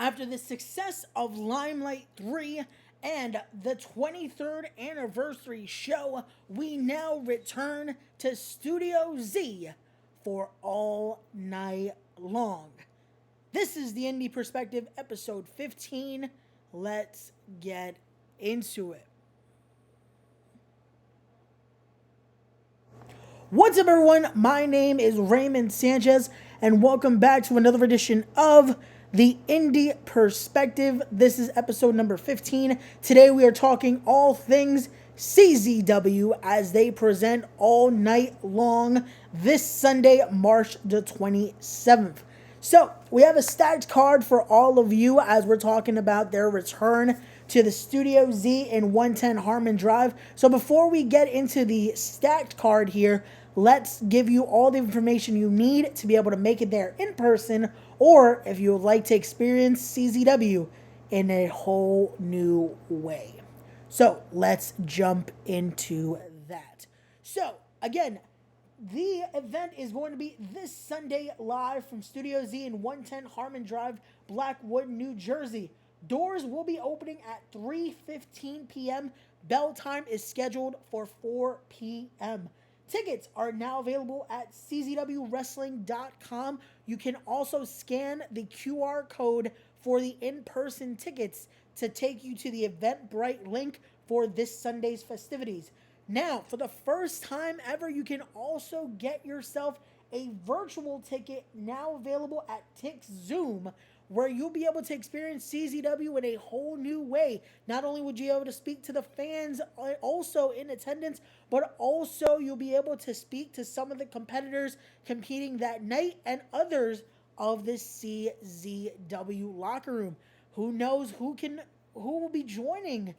After the success of Limelight 3 and the 23rd anniversary show, we now return to Studio Z for all night long. This is the Indy Perspective, episode 15. Let's get into it. What's up, everyone? My name is Raymond Sanchez, and welcome back to another edition of the Indy Perspective. This is episode number 15. Today we are talking all things CZW as they present all night long this Sunday, March the 27th. So, we have a stacked card for all of you as we're talking about their return to the Studio Z in 110 Harmon Drive. So, before we get into the stacked card here, let's give you all the information you need to be able to make it there in person, or if you would like to experience CZW in a whole new way. So, let's jump into that. So, again, the event is going to be this Sunday live from Studio Z in 110 Harmon Drive, Blackwood, New Jersey. Doors will be opening at 3:15 p.m. Bell time is scheduled for 4 p.m. Tickets are now available at czwwrestling.com. You can also scan the QR code for the in-person tickets to take you to the Eventbrite link for this Sunday's festivities. Now, for the first time ever, you can also get yourself a virtual ticket now available at TixZoom, where you'll be able to experience CZW in a whole new way. Not only would you be able to speak to the fans also in attendance, but also you'll be able to speak to some of the competitors competing that night and others of the CZW locker room. Who knows who will be joining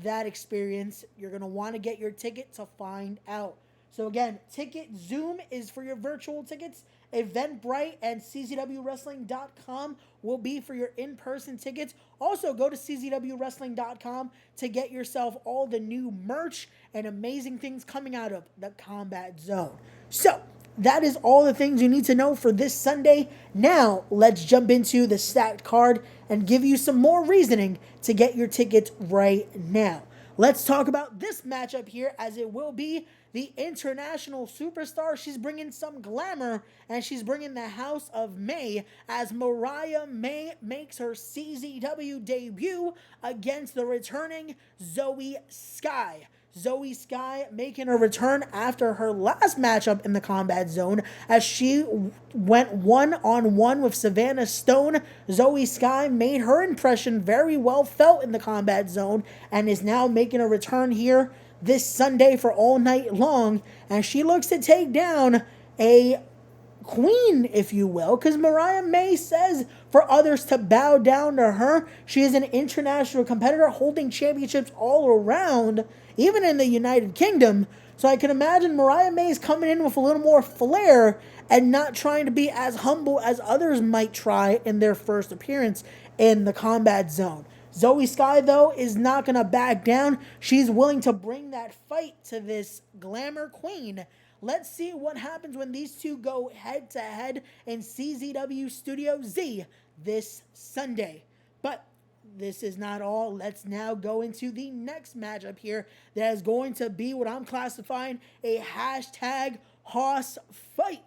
that experience? You're going to want to get your ticket to find out. So again, TicketZoom is for your virtual tickets. Eventbrite and czwwrestling.com will be for your in-person tickets. Also, go to czwwrestling.com to get yourself all the new merch and amazing things coming out of the Combat Zone. So, that is all the things you need to know for this Sunday. Now, let's jump into the stacked card and give you some more reasoning to get your tickets right now. Let's talk about this matchup here, as it will be the international superstar. She's bringing some glamour, and she's bringing the House of May as Mariah May makes her CZW debut against the returning Zoe Sky. Zoe Sky making her return after her last matchup in the Combat Zone, as she went one-on-one with Savannah Stone. Zoe Sky made her impression very well felt in the Combat Zone and is now making a return here this Sunday for all night long, and she looks to take down a queen, if you will, because Mariah May says for others to bow down to her. She is an international competitor holding championships all around, even in the United Kingdom. So I can imagine Mariah May is coming in with a little more flair and not trying to be as humble as others might try in their first appearance in the Combat Zone. Zoe Sky, though, is not going to back down. She's willing to bring that fight to this glamour queen. Let's see what happens when these two go head-to-head in CZW Studio Z this Sunday. But this is not all. Let's now go into the next matchup here that is going to be what I'm classifying a hashtag Hoss fight,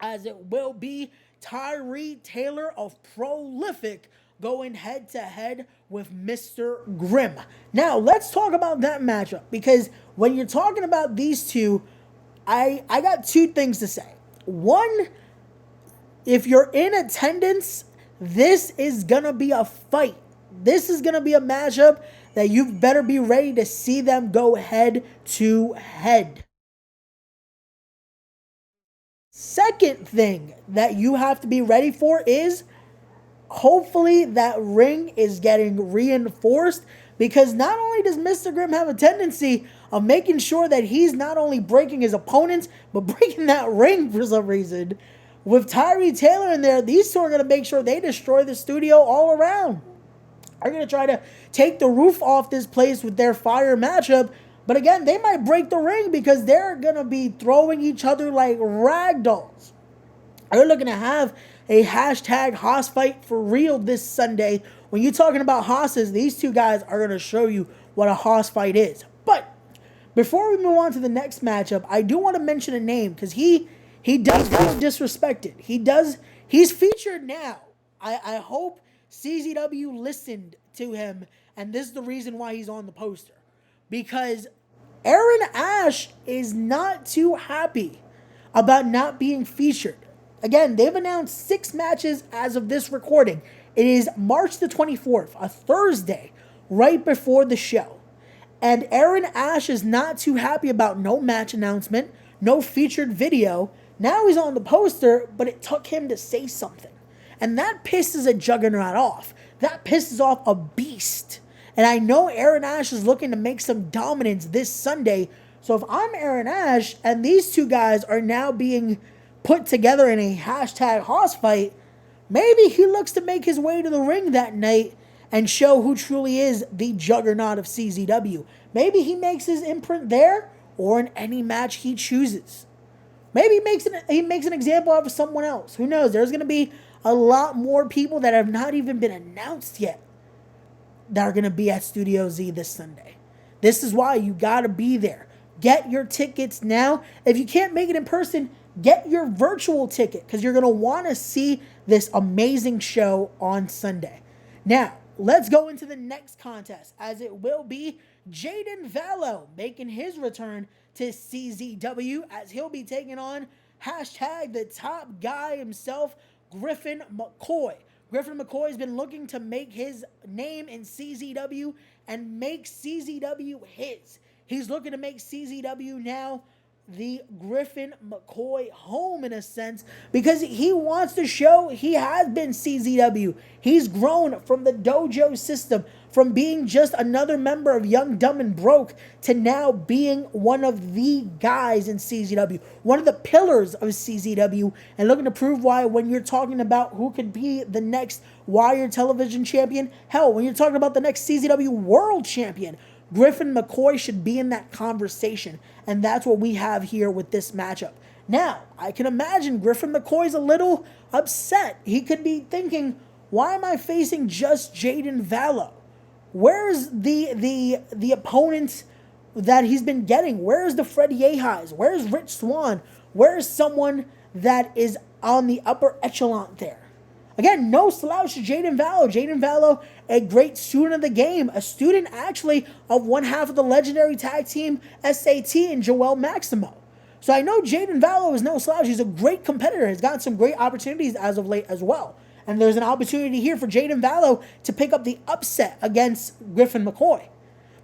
as it will be Tyree Taylor of Prolific going head-to-head with Mr. Grimm. Now, let's talk about that matchup, because when you're talking about these two, I got two things to say. One, if you're in attendance, this is going to be a fight. This is going to be a matchup that you better be ready to see them go head-to-head. Second thing that you have to be ready for is hopefully that ring is getting reinforced, because not only does Mr. Grimm have a tendency of making sure that he's not only breaking his opponents, but breaking that ring for some reason. With Tyree Taylor in there, these two are going to make sure they destroy the studio all around. They're going to try to take the roof off this place with their fire matchup. But again, they might break the ring because they're going to be throwing each other like rag dolls. They're looking to have a hashtag Haas fight for real this Sunday. When you're talking about Haas's, these two guys are going to show you what a Haas fight is. But before we move on to the next matchup, I do want to mention a name because he does feel disrespected. He's featured now. I hope CZW listened to him, and this is the reason why he's on the poster. Because Aaron Ash is not too happy about not being featured. Again, they've announced 6 matches as of this recording. It is March the 24th, a Thursday, right before the show. And Aaron Ash is not too happy about no match announcement, no featured video. Now he's on the poster, but it took him to say something. And that pisses a juggernaut off. That pisses off a beast. And I know Aaron Ash is looking to make some dominance this Sunday. So if I'm Aaron Ash and these two guys are now being put together in a hashtag Haas fight, maybe he looks to make his way to the ring that night and show who truly is the juggernaut of CZW. Maybe he makes his imprint there or in any match he chooses. Maybe he makes an example of someone else. Who knows? There's going to be a lot more people that have not even been announced yet that are going to be at Studio Z this Sunday. This is why you got to be there. Get your tickets now. If you can't make it in person, get your virtual ticket because you're going to want to see this amazing show on Sunday. Now, let's go into the next contest, as it will be Jaden Vallow making his return to CZW, as he'll be taking on hashtag the top guy himself, Griffin McCoy. Griffin McCoy has been looking to make his name in CZW and make CZW his. He's looking to make CZW now the Griffin McCoy home in a sense, because he wants to show he has been CZW. He's grown from the dojo system, from being just another member of Young, Dumb, and Broke to now being one of the guys in CZW, one of the pillars of CZW, and looking to prove why when you're talking about who could be the next Wire Television champion, hell, when you're talking about the next CZW World Champion, Griffin McCoy should be in that conversation, and that's what we have here with this matchup. Now, I can imagine Griffin McCoy's a little upset. He could be thinking, why am I facing just Jaden Vallow? Where's the opponents that he's been getting? Where's the Fred Yehais? Where's Rich Swann? Where's someone that is on the upper echelon there? Again, no slouch to Jaden Vallow. Jaden Vallow, a great student of the game, a student actually of one half of the legendary tag team SAT and Joel Maximo. So I know Jaden Vallow is no slouch. He's a great competitor. He's gotten some great opportunities as of late as well. And there's an opportunity here for Jaden Vallow to pick up the upset against Griffin McCoy.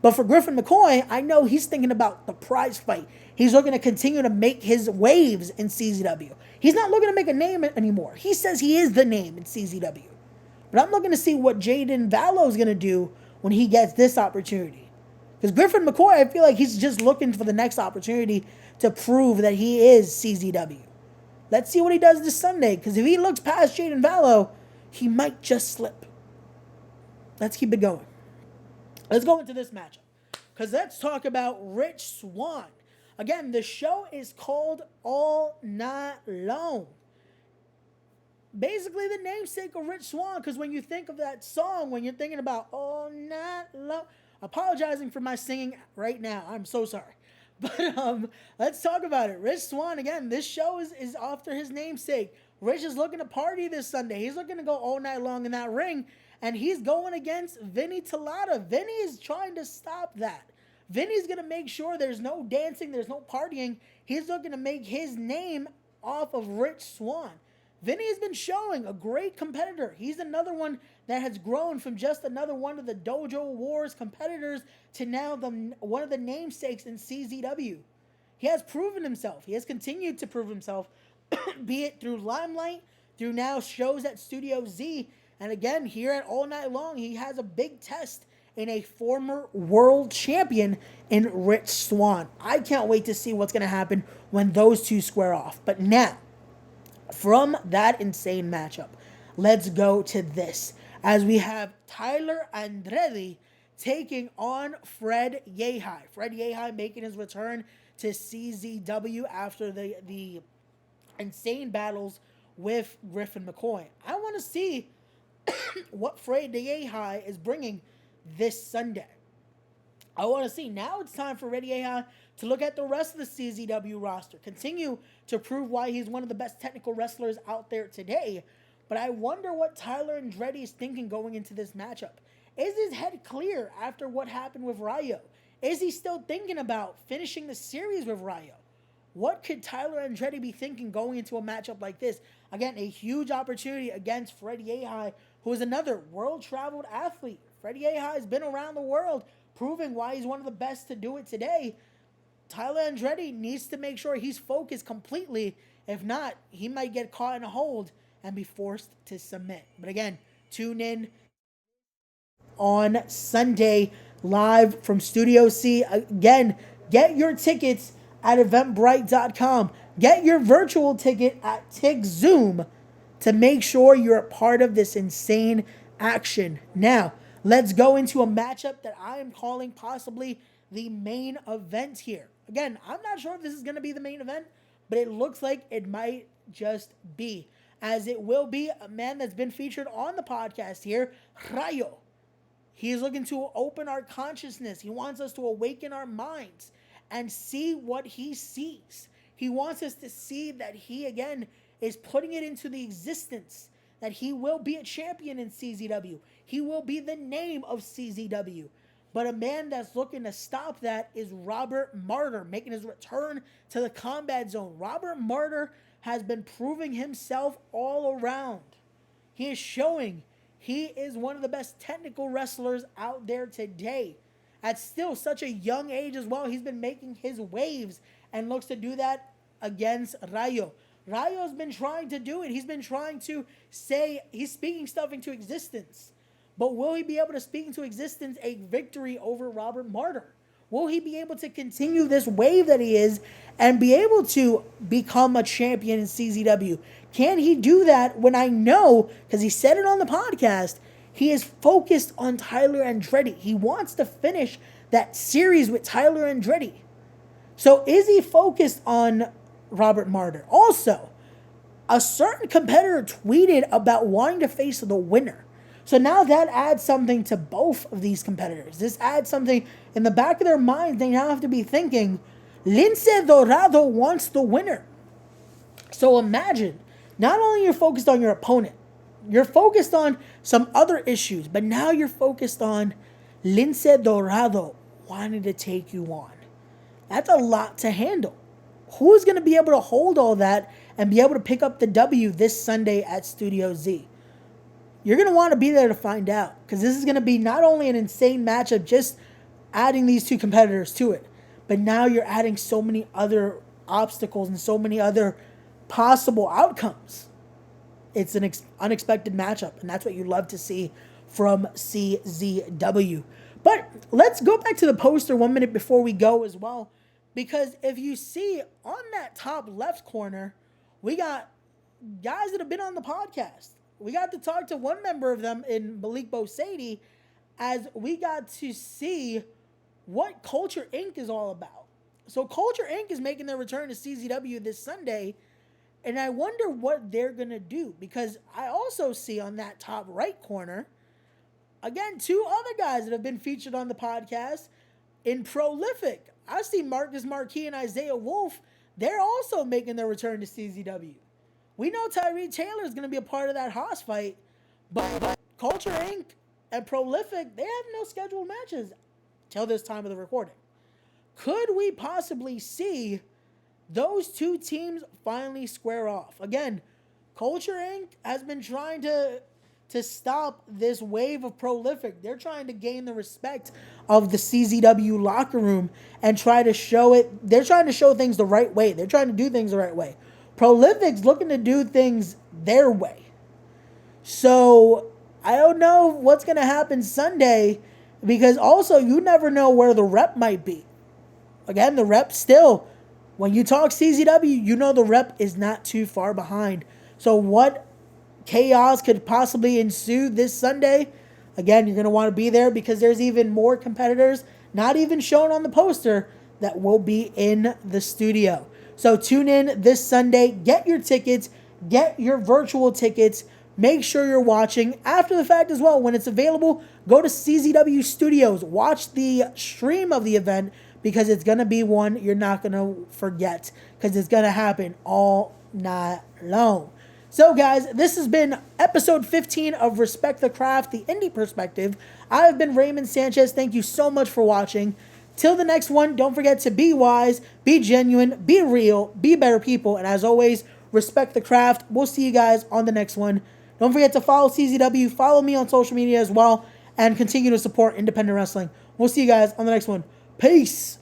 But for Griffin McCoy, I know he's thinking about the prize fight. He's looking to continue to make his waves in CZW. He's not looking to make a name anymore. He says he is the name in CZW. But I'm looking to see what Jaden Vallow is going to do when he gets this opportunity. Because Griffin McCoy, I feel like he's just looking for the next opportunity to prove that he is CZW. Let's see what he does this Sunday, because if he looks past Jaden Vallow, he might just slip. Let's keep it going. Let's go into this matchup, because let's talk about Rich Swann. Again, the show is called All Night Long. Basically, the namesake of Rich Swann, because when you think of that song, when you're thinking about All Night Long, apologizing for my singing right now. I'm so sorry. But let's talk about it. Rich Swann, again, this show is after his namesake. Rich is looking to party this Sunday. He's looking to go all night long in that ring, and he's going against Vinny Talata. Vinny is trying to stop that. Vinny's going to make sure there's no dancing, there's no partying. He's looking to make his name off of Rich Swann. Vinny has been showing a great competitor. He's another one that has grown from just another one of the Dojo Wars competitors to now one of the namesakes in CZW. He has proven himself. He has continued to prove himself, be it through Limelight, through now shows at Studio Z, and again, here at All Night Long, he has a big test in a former world champion in Rich Swann. I can't wait to see what's going to happen when those two square off. But now, from that insane matchup, let's go to this, as we have Tyler Andrade taking on Fred Yehai. Fred Yehai making his return to CZW after the insane battles with Griffin McCoy. I want to see what Freddie High is bringing this Sunday. I want to see. Now it's time for Freddie High to look at the rest of the CZW roster. Continue to prove why he's one of the best technical wrestlers out there today. But I wonder what Tyler Andretti is thinking going into this matchup. Is his head clear after what happened with Rayo? Is he still thinking about finishing the series with Rayo? What could Tyler Andretti be thinking going into a matchup like this? Again, a huge opportunity against Freddie High, who is another world-traveled athlete. Freddie High has been around the world, proving why he's one of the best to do it today. Tyler Andretti needs to make sure he's focused completely. If not, he might get caught in a hold and be forced to submit. But again, tune in on Sunday live from Studio C. Again, get your tickets at eventbrite.com. Get your virtual ticket at TickZoom to make sure you're a part of this insane action. Now, let's go into a matchup that I am calling possibly the main event here. Again, I'm not sure if this is going to be the main event, but it looks like it might just be, as it will be a man that's been featured on the podcast here, Rayo. He is looking to open our consciousness. He wants us to awaken our minds and see what he sees. He wants us to see that he, again, is putting it into the existence, that he will be a champion in CZW. He will be the name of CZW. But a man that's looking to stop that is Robert Martyr, making his return to the combat zone. Robert Martyr has been proving himself all around. He is showing he is one of the best technical wrestlers out there today. At still such a young age as well, he's been making his waves and looks to do that against Rayo. Rayo's been trying to do it. He's been trying to say, he's speaking stuff into existence. But will he be able to speak into existence a victory over Robert Martyr? Will he be able to continue this wave that he is and be able to become a champion in CZW? Can he do that when I know, because he said it on the podcast, he is focused on Tyler Andretti. He wants to finish that series with Tyler Andretti. So is he focused on Robert Martyr? Also, a certain competitor tweeted about wanting to face the winner. So now that adds something to both of these competitors. This adds something in the back of their minds. They now have to be thinking, Lince Dorado wants the winner. So imagine, not only you're focused on your opponent, you're focused on some other issues, but now you're focused on Lince Dorado wanting to take you on. That's a lot to handle. Who's going to be able to hold all that and be able to pick up the W this Sunday at Studio Z? You're going to want to be there to find out, because this is going to be not only an insane matchup, just adding these two competitors to it, but now you're adding so many other obstacles and so many other possible outcomes. It's an unexpected matchup, and that's what you love to see from CZW. But let's go back to the poster 1 minute before we go as well, because if you see on that top left corner, we got guys that have been on the podcast. We got to talk to one member of them in Malik Bosadie, as we got to see what Culture Inc. is all about. So Culture Inc. is making their return to CZW this Sunday, and I wonder what they're going to do, because I also see on that top right corner, again, two other guys that have been featured on the podcast in Prolific. I see Marcus Marquis and Isaiah Wolf. They're also making their return to CZW. We know Tyree Taylor is going to be a part of that Haas fight, but Culture Inc. and Prolific, they have no scheduled matches till this time of the recording. Could we possibly see those two teams finally square off? Again, Culture Inc. has been trying to stop this wave of Prolific. They're trying to gain the respect of the CZW locker room and try to show it. They're trying to show things the right way. They're trying to do things the right way. Prolific's looking to do things their way. So I don't know what's going to happen Sunday, because also you never know where the rep might be. Again, the rep still, when you talk CZW, you know the rep is not too far behind. So what chaos could possibly ensue this Sunday? Again, you're going to want to be there, because there's even more competitors, not even shown on the poster, that will be in the studio. So tune in this Sunday, get your tickets, Get your virtual tickets. Make sure you're watching after the fact as well. When it's available, go to CZW Studios. Watch the stream of the event because it's going to be one you're not going to forget because it's going to happen all night long. So, guys, this has been episode 15 of Respect the Craft, the Indy Perspective. I have been Raymond Sanchez. Thank you so much for watching. Till the next one, don't forget to be wise, be genuine, be real, be better people, and as always, respect the craft. We'll see you guys on the next one. Don't forget to follow CZW, follow me on social media as well, and continue to support independent wrestling. We'll see you guys on the next one. Peace!